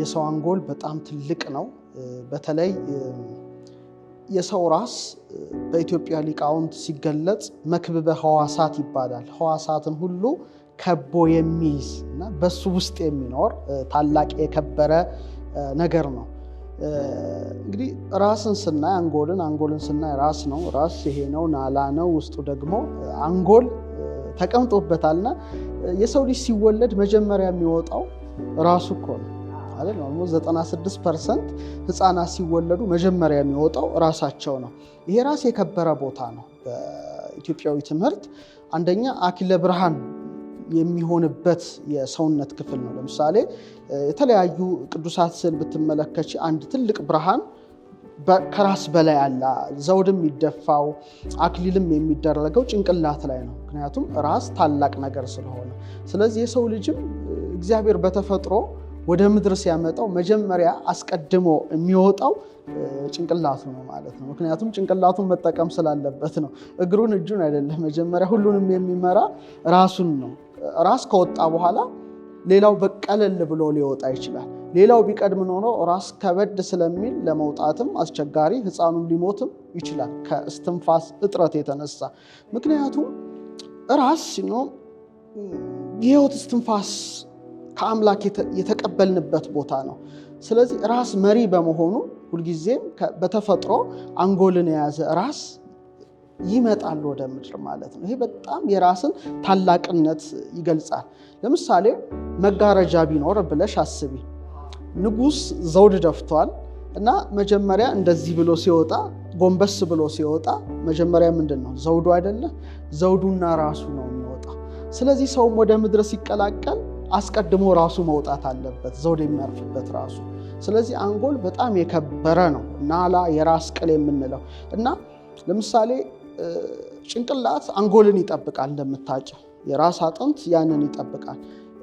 የሰው አንጎል በጣም ትልቅ ነው። በተለይ የሰው ራስ በኢትዮጵያ ሊቃውንት ሲገለጽ መክብበ ሕዋሳት ይባላል። ሕዋሳትን ሁሉ ከቦ የሚይዝ እና በሱ ውስጥ የሚኖር ታላቅ የከበረ ነገር ነው። እንግዲህ ራስን ስናይ አንጎልን ስናይ ራስ ነው። ራስ ይሄ ነው፣ ናላ ነው። ውስጡ ደግሞ አንጎል ተቀምጦበታልና የሰው ልጅ ሲወለድ መጀመሪያ የሚወጣው ራሱ እኮ ነው አይደል? 96% ህፃናት ሲወለዱ መጀመሪያ የሚወጣው ራሳቸው ነው። ይሄ ራስ የከበረ ቦታ ነው። በኢትዮጵያዊ ትምህርት አንደኛ አክሊለ ብርሃን የሚሆንበት የሰውነት ክፍል ነው። ለምሳሌ የተለያዩ ቅዱሳት ስዕል ብትመለከች አንድ ትልቅ ብርሃን ከራስ በላይ አለ። ዘውድም የሚደፋው አክሊልም የሚደረገው ጭንቅላት ላይ ነው። ምክንያቱም ራስ ታላቅ ነገር ስለሆነ። ስለዚህ የሰው ልጅም እግዚአብሔር በተፈጥሮ ወደ ምድር ሲያመጣው መጀመሪያ አስቀድሞ የሚወጣው ጭንቅላቱ ነው ማለት ነው። ምክንያቱም ጭንቅላቱን መጠቀም ስላለበት ነው። እግሩን እጁን አይደለም። መጀመሪያ ሁሉንም የሚመራ ራሱን ነው። ራስ ከወጣ በኋላ ሌላው በቀለል ብሎ ሊወጣ ይችላል። ሌላው ቢቀድም ኖሮ ራስ ከበድ ስለሚል ለመውጣትም አስቸጋሪ፣ ህፃኑም ሊሞትም ይችላል ከእስትንፋስ እጥረት የተነሳ። ምክንያቱም ራስ የህይወት እስትንፋስ ከአምላክ የተቀበልንበት ቦታ ነው። ስለዚህ ራስ መሪ በመሆኑ ሁልጊዜም በተፈጥሮ አንጎልን የያዘ ራስ ይመጣል ወደ ምድር ማለት ነው። ይሄ በጣም የራስን ታላቅነት ይገልጻል። ለምሳሌ መጋረጃ ቢኖር ብለሽ አስቢ። ንጉስ ዘውድ ደፍቷል እና መጀመሪያ እንደዚህ ብሎ ሲወጣ፣ ጎንበስ ብሎ ሲወጣ መጀመሪያ ምንድን ነው? ዘውዱ አይደለ? ዘውዱና ራሱ ነው የሚወጣው። ስለዚህ ሰውም ወደ ምድር ሲቀላቀል አስቀድሞ ራሱ መውጣት አለበት፣ ዘውድ የሚያርፍበት ራሱ። ስለዚህ አንጎል በጣም የከበረ ነው። ናላ የራስ ቅል የምንለው እና ለምሳሌ ጭንቅላት አንጎልን ይጠብቃል። እንደምታውቂው የራስ አጥንት ያንን ይጠብቃል።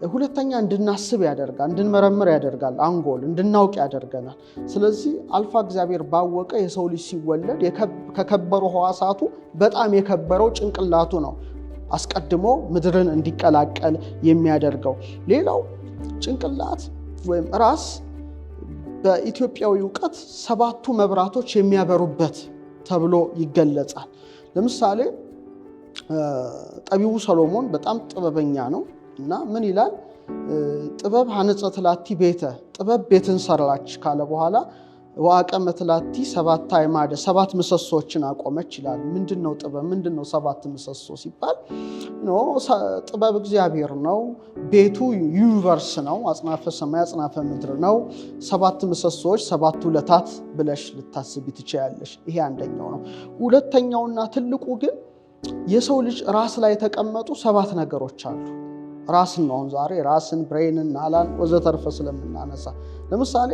ሁለተኛ እንድናስብ ያደርጋል፣ እንድንመረምር ያደርጋል። አንጎል እንድናውቅ ያደርገናል። ስለዚህ አልፋ እግዚአብሔር ባወቀ የሰው ልጅ ሲወለድ ከከበሩ ሕዋሳቱ በጣም የከበረው ጭንቅላቱ ነው አስቀድሞ ምድርን እንዲቀላቀል የሚያደርገው። ሌላው ጭንቅላት ወይም ራስ በኢትዮጵያዊ እውቀት 7ቱ መብራቶች የሚያበሩበት ተብሎ ይገለጻል። ለምሳሌ ጠቢቡ ሰሎሞን በጣም ጥበበኛ ነው እና ምን ይላል? ጥበብ ሀነጸት ላቲ ቤተ፣ ጥበብ ቤትን ሰራች ካለ በኋላ ወአቀመት ላቲ 7 አዕማደ፣ 7 ምሰሶችን አቆመች ይላል። ምንድነው ጥበብ? ምንድነው 7 ምሰሶ ሲባል ጥበብ እግዚአብሔር ነው። ቤቱ ዩኒቨርስ ነው። አጽናፈ ሰማይ አጽናፈ ምድር ነው። 7 ምሰሶች 7 ውለታት ብለሽ ልታስቢ ትችያለሽ። ይሄ አንደኛው ነው። ሁለተኛውና ትልቁ ግን የሰው ልጅ ራስ ላይ የተቀመጡ 7 ነገሮች አሉ። ራስን ነው ዛሬ ራስን፣ ብሬንን፣ ናላን ወዘተርፈ ስለምናነሳ ለምሳሌ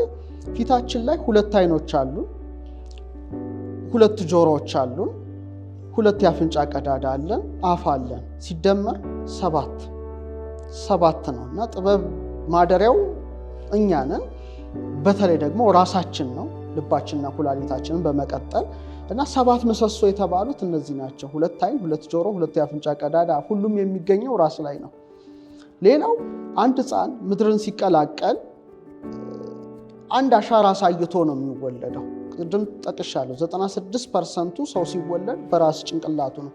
ፊታችን ላይ 2 አይኖች አሉ፣ 2 ጆሮዎች አሉ፣ 2 የአፍንጫ ቀዳዳ አለን፣ አፍ አለን። ሲደመር 7 ነው እና ጥበብ ማደሪያው እኛ ነን። በተለይ ደግሞ ራሳችን ነው፣ ልባችንና ኩላሊታችንን በመቀጠል እና 7 ምሰሶ የተባሉት እነዚህ ናቸው። 2 አይን፣ 2 ጆሮ፣ 2 የአፍንጫ ቀዳዳ፣ ሁሉም የሚገኘው ራስ ላይ ነው። ሌላው አንድ ሕፃን ምድርን ሲቀላቀል አንድ አሻራ አሳይቶ ነው የሚወለደው። ቅድም ጠቅሻለሁ፣ 96% ሰው ሲወለድ በራስ ጭንቅላቱ ነው፣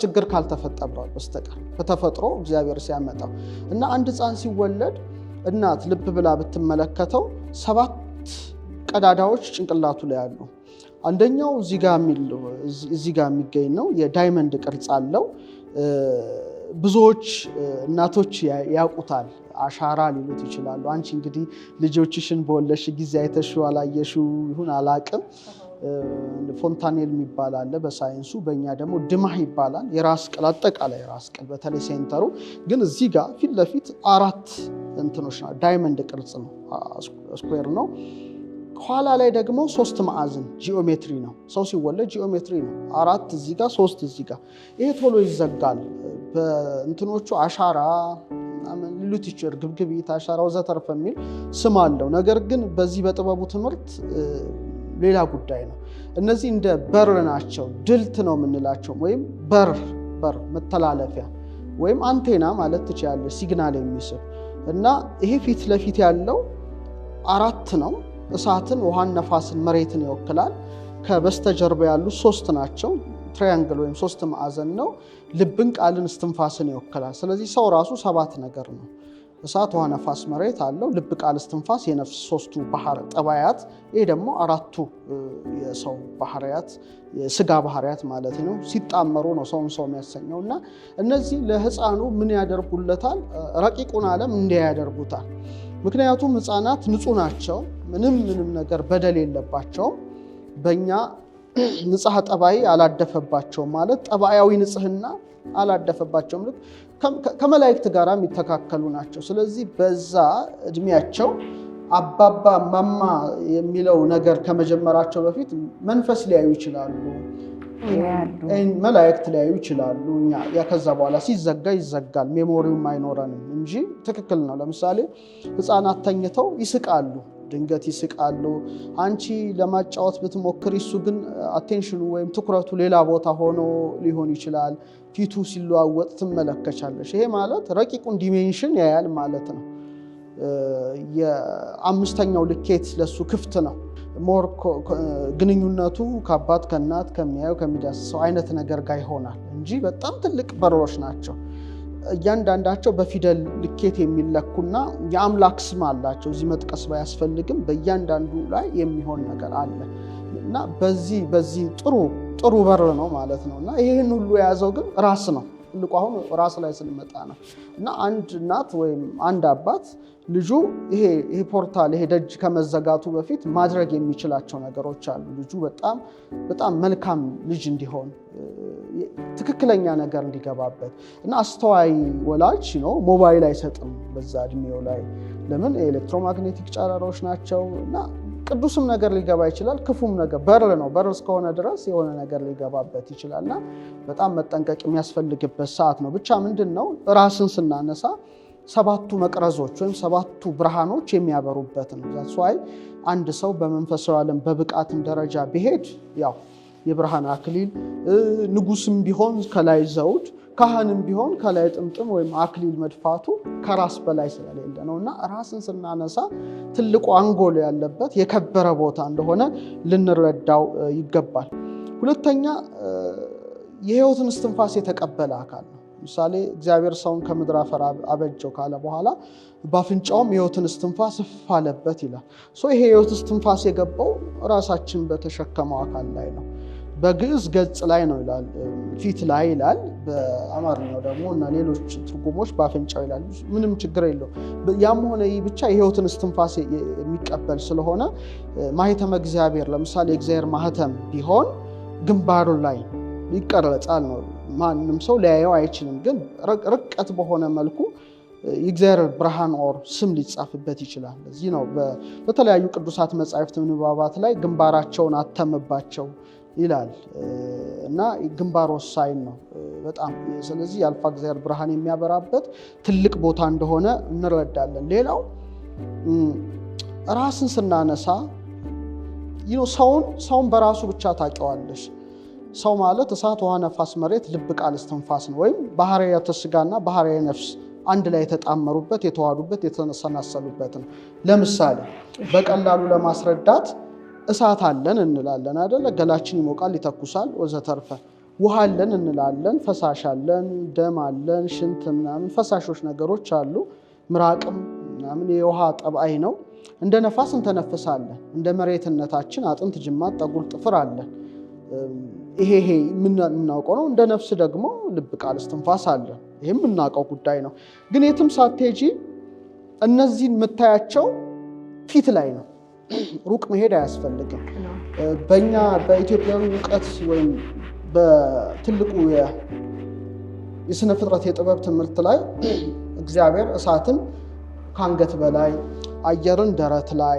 ችግር ካልተፈጠረ በስተቀር በተፈጥሮ እግዚአብሔር ሲያመጣው እና አንድ ሕፃን ሲወለድ እናት ልብ ብላ ብትመለከተው 7 ቀዳዳዎች ጭንቅላቱ ላይ አሉ። አንደኛው እዚህ ጋር የሚገኝ ነው፣ የዳይመንድ ቅርጽ አለው። ብዙዎች እናቶች ያውቁታል፣ አሻራ ሊሉት ይችላሉ። አንቺ እንግዲህ ልጆችሽን በወለድሽ ጊዜ አይተሽው አላየሽው ይሁን አላቅም። ፎንታኔል የሚባል አለ በሳይንሱ፣ በእኛ ደግሞ ድማህ ይባላል። የራስ ቅል አጠቃላይ ራስ ቅል በተለይ ሴንተሩ ግን እዚህ ጋር ፊት ለፊት 4 እንትኖች ነው። ዳይመንድ ቅርጽ ነው፣ ስኩዌር ነው። ኋላ ላይ ደግሞ 3 ማዕዘን ጂኦሜትሪ ነው። ሰው ሲወለድ ጂኦሜትሪ ነው። 4 እዚህ ጋር 3 እዚህ ጋር። ይሄ ቶሎ ይዘጋል በእንትኖቹ አሻራ ሊሉት ይችላል፣ ግብግቢት፣ አሻራ ወዘተርፈ የሚል ስም አለው። ነገር ግን በዚህ በጥበቡ ትምህርት ሌላ ጉዳይ ነው። እነዚህ እንደ በር ናቸው፣ ድልት ነው የምንላቸው፣ ወይም በር መተላለፊያ ወይም አንቴና ማለት ትችላለች፣ ሲግናል የሚስብ እና ይሄ ፊት ለፊት ያለው 4 ነው። እሳትን፣ ውሃን፣ ነፋስን፣ መሬትን ይወክላል። ከበስተጀርባ ያሉ 3 ናቸው። ትራያንግል ወይም 3 ማዕዘን ነው። ልብን፣ ቃልን፣ እስትንፋስን ይወክላል። ስለዚህ ሰው ራሱ 7 ነገር ነው። እሳት፣ ውሃ፣ ነፋስ፣ መሬት አለው። ልብ፣ ቃል፣ እስትንፋስ የነፍስ 3ቱ ባህር ጠባያት። ይሄ ደግሞ 4ቱ የሰው ባህሪያት የስጋ ባህሪያት ማለት ነው። ሲጣመሩ ነው ሰውን ሰው የሚያሰኘው እና እነዚህ ለህፃኑ ምን ያደርጉለታል? ረቂቁን ዓለም እንዲያ ያደርጉታል። ምክንያቱም ህፃናት ንጹህ ናቸው። ምንም ነገር በደል የለባቸውም። በእኛ ንጽሐ ጠባይ አላደፈባቸውም ማለት ጠባያዊ ንጽህና አላደፈባቸውም። ልክ ከመላእክት ጋር የሚተካከሉ ናቸው። ስለዚህ በዛ እድሜያቸው አባባ ማማ የሚለው ነገር ከመጀመራቸው በፊት መንፈስ ሊያዩ ይችላሉ፣ መላእክት ሊያዩ ይችላሉ። ከዛ በኋላ ሲዘጋ ይዘጋል፣ ሜሞሪውም አይኖረንም እንጂ ትክክል ነው። ለምሳሌ ህፃናት ተኝተው ይስቃሉ፣ ድንገት ይስቃሉ። አንቺ ለማጫወት ብትሞክሪ እሱ ግን አቴንሽኑ ወይም ትኩረቱ ሌላ ቦታ ሆኖ ሊሆን ይችላል። ፊቱ ሲለዋወጥ ትመለከቻለሽ። ይሄ ማለት ረቂቁን ዲሜንሽን ያያል ማለት ነው። የ5ኛው ልኬት ለሱ ክፍት ነው። ሞር ግንኙነቱ ከአባት ከእናት ከሚያየው ከሚዳስሰው አይነት ነገር ጋር ይሆናል እንጂ በጣም ትልቅ በሮች ናቸው። እያንዳንዳቸው በፊደል ልኬት የሚለኩና የአምላክ ስም አላቸው። እዚህ መጥቀስ ባያስፈልግም በእያንዳንዱ ላይ የሚሆን ነገር አለ እና በዚህ ጥሩ በር ነው ማለት ነው። እና ይህን ሁሉ የያዘው ግን ራስ ነው። ትልቁ አሁን ራስ ላይ ስንመጣ ነው። እና አንድ እናት ወይም አንድ አባት ልጁ ይሄ ፖርታል ይሄ ደጅ ከመዘጋቱ በፊት ማድረግ የሚችላቸው ነገሮች አሉ። ልጁ በጣም መልካም ልጅ እንዲሆን ትክክለኛ ነገር እንዲገባበት እና አስተዋይ ወላጅ ነው ሞባይል አይሰጥም በዛ እድሜው ላይ። ለምን? የኤሌክትሮማግኔቲክ ጨረሮች ናቸው እና ቅዱስም ነገር ሊገባ ይችላል፣ ክፉም ነገር በር ነው። በር እስከሆነ ድረስ የሆነ ነገር ሊገባበት ይችላልና በጣም መጠንቀቅ የሚያስፈልግበት ሰዓት ነው። ብቻ ምንድን ነው ራስን ስናነሳ 7ቱ መቅረዞች ወይም 7ቱ ብርሃኖች የሚያበሩበት ነው። ዛስዋይ አንድ ሰው በመንፈሳዊ ዓለም በብቃትም ደረጃ ቢሄድ ያው የብርሃን አክሊል፣ ንጉስም ቢሆን ከላይ ዘውድ፣ ካህንም ቢሆን ከላይ ጥምጥም ወይም አክሊል መድፋቱ ከራስ በላይ ስለሌለ ነው እና ራስን ስናነሳ ትልቁ አንጎል ያለበት የከበረ ቦታ እንደሆነ ልንረዳው ይገባል። ሁለተኛ የህይወትን እስትንፋስ የተቀበለ አካል ነው። ምሳሌ እግዚአብሔር ሰውን ከምድር አፈር አበጀው ካለ በኋላ በአፍንጫውም የህይወትን እስትንፋስ እፍ አለበት ይላል። ይሄ የህይወት እስትንፋስ የገባው ራሳችን በተሸከመው አካል ላይ ነው። በግዕዝ ገጽ ላይ ነው ይላል፣ ፊት ላይ ይላል። በአማርኛው ደግሞ እና ሌሎች ትርጉሞች በአፍንጫው ይላል። ምንም ችግር የለው። ያም ሆነ ይህ ብቻ የህይወትን እስትንፋስ የሚቀበል ስለሆነ ማህተመ እግዚአብሔር ለምሳሌ የእግዚአብሔር ማህተም ቢሆን ግንባሩ ላይ ይቀረጻል ነው። ማንም ሰው ሊያየው አይችልም፣ ግን ርቀት በሆነ መልኩ የእግዚአብሔር ብርሃን ኦር ስም ሊጻፍበት ይችላል። ለዚህ ነው በተለያዩ ቅዱሳት መጻሕፍት ንባባት ላይ ግንባራቸውን አተምባቸው ይላል እና ግንባር ወሳኝ ነው በጣም። ስለዚህ የአልፋ እግዚአብሔር ብርሃን የሚያበራበት ትልቅ ቦታ እንደሆነ እንረዳለን። ሌላው ራስን ስናነሳ ሰውን በራሱ ብቻ ታውቂዋለሽ። ሰው ማለት እሳት፣ ውሃ፣ ነፋስ፣ መሬት፣ ልብ፣ ቃል፣ እስትንፋስ ነው። ወይም ባህርያተ ስጋና ባህርያተ ነፍስ አንድ ላይ የተጣመሩበት የተዋሃዱበት የተሰናሰሉበት ነው። ለምሳሌ በቀላሉ ለማስረዳት እሳት አለን እንላለን አይደለ? ገላችን ይሞቃል፣ ይተኩሳል ወዘተርፈ። ውሃ አለን እንላለን፣ ፈሳሽ አለን፣ ደም አለን፣ ሽንት ምናምን ፈሳሾች ነገሮች አሉ። ምራቅም ምናምን የውሃ ጠባይ ነው። እንደ ነፋስ እንተነፍሳለን። እንደ መሬትነታችን አጥንት፣ ጅማት፣ ጠጉር፣ ጥፍር አለን። ይሄ የምናውቀው ነው። እንደ ነፍስ ደግሞ ልብ፣ ቃል፣ እስትንፋስ አለን። ይህም የምናውቀው ጉዳይ ነው። ግን የትም ሳትሄጂ እነዚህን የምታያቸው ፊት ላይ ነው። ሩቅ መሄድ አያስፈልግም። በእኛ በኢትዮጵያዊ እውቀት ወይም በትልቁ የስነ ፍጥረት የጥበብ ትምህርት ላይ እግዚአብሔር እሳትን ከአንገት በላይ፣ አየርን ደረት ላይ፣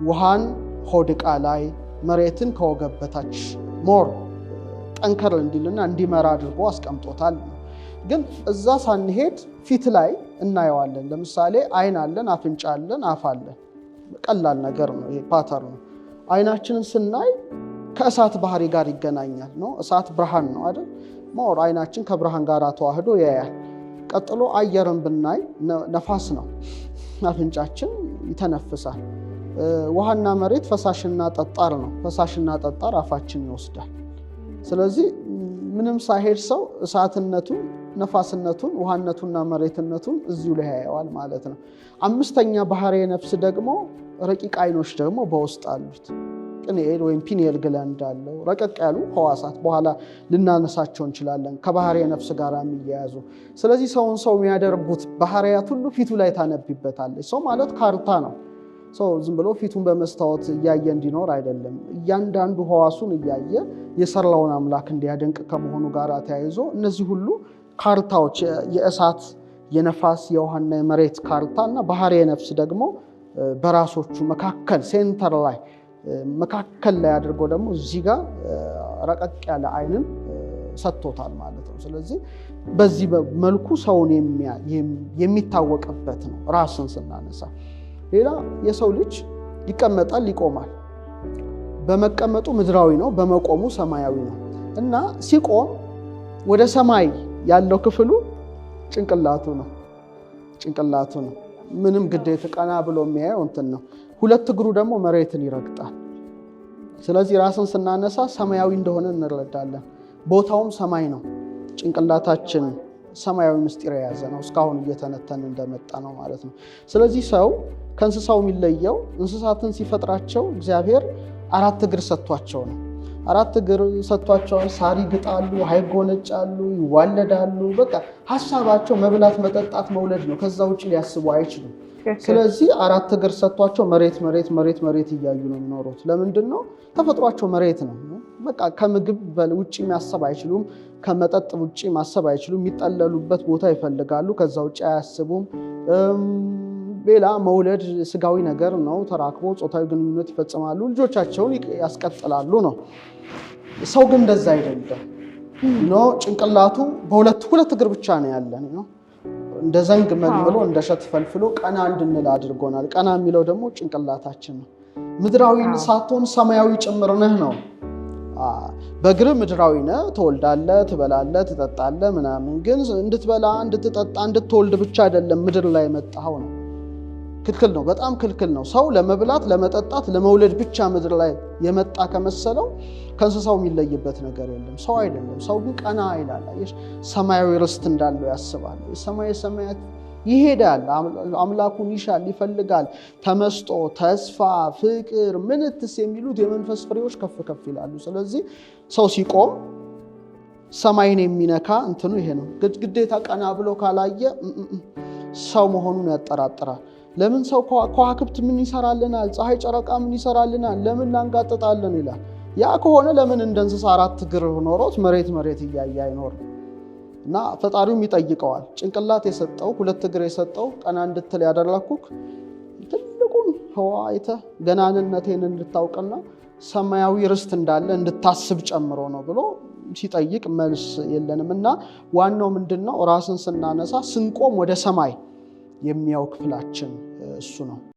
ውሃን ሆድ ዕቃ ላይ፣ መሬትን ከወገብ በታች ሞር ጠንከር እንዲልና እንዲመራ አድርጎ አስቀምጦታል። ግን እዛ ሳንሄድ ፊት ላይ እናየዋለን። ለምሳሌ አይን አለን፣ አፍንጫ አለን፣ አፍ አለን። ቀላል ነገር ነው። ይሄ ፓተርን ነው። አይናችንን ስናይ ከእሳት ባህሪ ጋር ይገናኛል ነው። እሳት ብርሃን ነው አይደል? ሞር አይናችን ከብርሃን ጋር ተዋህዶ ያያል። ቀጥሎ አየርን ብናይ ነፋስ ነው። አፍንጫችን ይተነፍሳል። ውሃና መሬት ፈሳሽና ጠጣር ነው። ፈሳሽና ጠጣር አፋችን ይወስዳል። ስለዚህ ምንም ሳይሄድ ሰው እሳትነቱን፣ ነፋስነቱን፣ ውሃነቱንና መሬትነቱን እዚሁ ላይ ያየዋል ማለት ነው። አምስተኛ ባህርየ ነፍስ ደግሞ ረቂቅ አይኖች ደግሞ በውስጥ አሉት። ቅንኤል ወይም ፒኒየል ግላንድ አለው። ረቀቅ ያሉ ህዋሳት በኋላ ልናነሳቸው እንችላለን ከባህርየ ነፍስ ጋር የሚያያዙ። ስለዚህ ሰውን ሰው የሚያደርጉት ባህርያት ሁሉ ፊቱ ላይ ታነቢበታለች። ሰው ማለት ካርታ ነው። ሰው ዝም ብሎ ፊቱን በመስታወት እያየ እንዲኖር አይደለም። እያንዳንዱ ህዋሱን እያየ የሰራውን አምላክ እንዲያደንቅ ከመሆኑ ጋር ተያይዞ እነዚህ ሁሉ ካርታዎች የእሳት፣ የነፋስ፣ የውሃና የመሬት ካርታ እና ባህርየ ነፍስ ደግሞ በራሶቹ መካከል ሴንተር ላይ መካከል ላይ አድርጎ ደግሞ እዚህ ጋር ረቀቅ ያለ አይንን ሰጥቶታል ማለት ነው። ስለዚህ በዚህ መልኩ ሰውን የሚታወቅበት ነው ራስን ስናነሳ። ሌላ የሰው ልጅ ይቀመጣል፣ ይቆማል። በመቀመጡ ምድራዊ ነው፣ በመቆሙ ሰማያዊ ነው እና ሲቆም ወደ ሰማይ ያለው ክፍሉ ጭንቅላቱ ነው። ምንም ግዴታ ቀና ብሎ የሚያየው እንትን ነው። ሁለት እግሩ ደግሞ መሬትን ይረግጣል። ስለዚህ ራስን ስናነሳ ሰማያዊ እንደሆነ እንረዳለን። ቦታውም ሰማይ ነው። ጭንቅላታችን ሰማያዊ ምስጢር የያዘ ነው። እስካሁን እየተነተን እንደመጣ ነው ማለት ነው። ስለዚህ ሰው ከእንስሳው የሚለየው እንስሳትን ሲፈጥራቸው እግዚአብሔር 4 እግር ሰጥቷቸው ነው። 4 እግር ሰጥቷቸዋል። ሳር ይግጣሉ፣ ይጎነጫሉ፣ ይዋለዳሉ። በቃ ሀሳባቸው መብላት፣ መጠጣት፣ መውለድ ነው። ከዛ ውጭ ሊያስቡ አይችሉም። ስለዚህ 4 እግር ሰጥቷቸው መሬት እያዩ ነው የሚኖሩት። ለምንድን ነው? ተፈጥሯቸው መሬት ነው። በቃ ከምግብ ውጭ ማሰብ አይችሉም። ከመጠጥ ውጭ ማሰብ አይችሉም። የሚጠለሉበት ቦታ ይፈልጋሉ። ከዛ ውጭ አያስቡም። ሌላ መውለድ ስጋዊ ነገር ነው። ተራክቦ ጾታዊ ግንኙነት ይፈጽማሉ፣ ልጆቻቸውን ያስቀጥላሉ ነው። ሰው ግን እንደዛ አይደለም። ጭንቅላቱ ሁለት እግር ብቻ ነው ያለን ነው። እንደ ዘንግ መልምሎ እንደ ሸት ፈልፍሎ ቀና እንድንል አድርጎናል። ቀና የሚለው ደግሞ ጭንቅላታችን ነው። ምድራዊ ሳትሆን ሰማያዊ ጭምር ነህ ነው። በእግር ምድራዊ ነህ፣ ትወልዳለህ፣ ትበላለህ፣ ትጠጣለህ ምናምን። ግን እንድትበላ፣ እንድትጠጣ፣ እንድትወልድ ብቻ አይደለም ምድር ላይ የመጣኸው ነው። ክልክል ነው፣ በጣም ክልክል ነው። ሰው ለመብላት፣ ለመጠጣት፣ ለመውለድ ብቻ ምድር ላይ የመጣ ከመሰለው ከእንስሳው የሚለይበት ነገር የለም። ሰው አይደለም። ሰው ግን ቀና ይላል። ሰማያዊ ርስት እንዳለው ያስባል። የሰማይ ሰማያት ይሄዳል። አምላኩን ይሻል፣ ይፈልጋል። ተመስጦ፣ ተስፋ፣ ፍቅር፣ ምንትስ የሚሉት የመንፈስ ፍሬዎች ከፍ ከፍ ይላሉ። ስለዚህ ሰው ሲቆም ሰማይን የሚነካ እንትኑ ይሄ ነው። ግዴታ ቀና ብሎ ካላየ ሰው መሆኑን ያጠራጥራል። ለምን ሰው ከዋክብት ምን ይሰራልናል? ፀሐይ፣ ጨረቃ ምን ይሰራልናል? ለምን እናንጋጥጣለን ይላል። ያ ከሆነ ለምን እንደ እንስሳ 4 እግር ኖሮት መሬት እያየ አይኖርም? እና ፈጣሪውም ይጠይቀዋል። ጭንቅላት የሰጠው 2 እግር የሰጠው ቀና እንድትል ያደረኩክ ትልቁን ህዋ አይተህ ገናንነቴን እንድታውቅና ሰማያዊ ርስት እንዳለ እንድታስብ ጨምሮ ነው ብሎ ሲጠይቅ መልስ የለንም። እና ዋናው ምንድነው? ራስን ስናነሳ ስንቆም ወደ ሰማይ የሚያው ክፍላችን እሱ ነው።